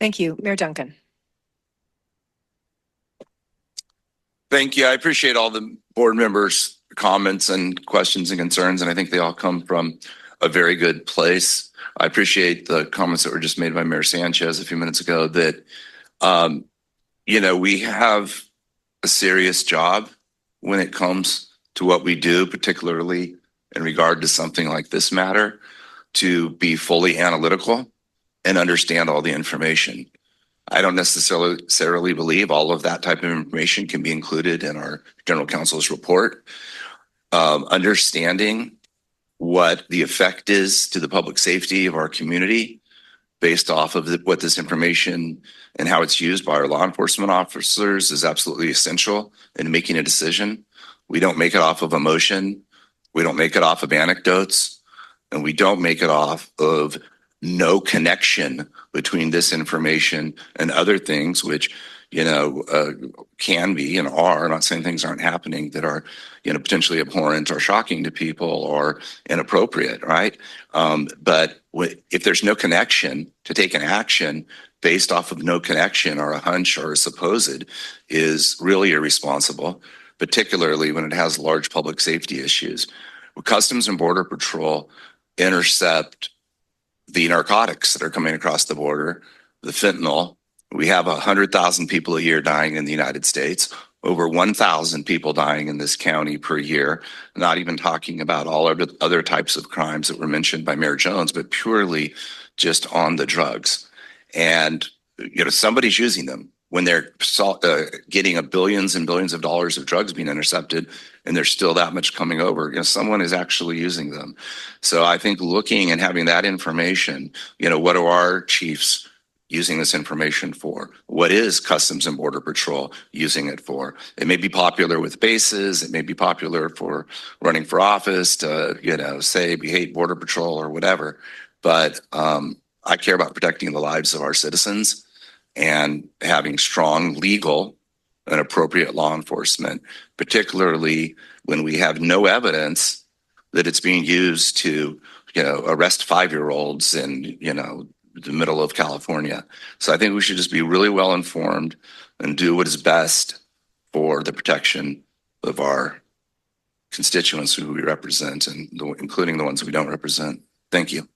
Thank you. Mayor Duncan. Thank you. I appreciate all the board members' comments and questions and concerns, and I think they all come from a very good place. I appreciate the comments that were just made by Mayor Sanchez a few minutes ago that, we have a serious job when it comes to what we do, particularly in regard to something like this matter, to be fully analytical and understand all the information. I don't necessarily believe all of that type of information can be included in our general counsel's report. Understanding what the effect is to the public safety of our community based off of what this information and how it's used by our law enforcement officers is absolutely essential in making a decision. We don't make it off of emotion. We don't make it off of anecdotes, and we don't make it off of no connection between this information and other things, which, can be and are. I'm not saying things aren't happening that are, potentially abhorrent or shocking to people or inappropriate, right? But if there's no connection to take an action based off of no connection or a hunch or a supposed is really irresponsible, particularly when it has large public safety issues. Customs and Border Patrol intercept the narcotics that are coming across the border, the fentanyl. We have 100,000 people a year dying in the United States, over 1,000 people dying in this county per year, not even talking about all of the other types of crimes that were mentioned by Mayor Jones, but purely just on the drugs. And, somebody's using them when they're getting billions and billions of dollars of drugs being intercepted, and there's still that much coming over. Someone is actually using them. So I think looking and having that information, what are our chiefs using this information for? What is Customs and Border Patrol using it for? It may be popular with bases. It may be popular for running for office to, say we hate Border Patrol or whatever. But I care about protecting the lives of our citizens and having strong legal and appropriate law enforcement, particularly when we have no evidence that it's being used to, arrest 5-year-olds in, the middle of California. So I think we should just be really well informed and do what is best for the protection of our constituents who we represent, and including the ones we don't represent. Thank you.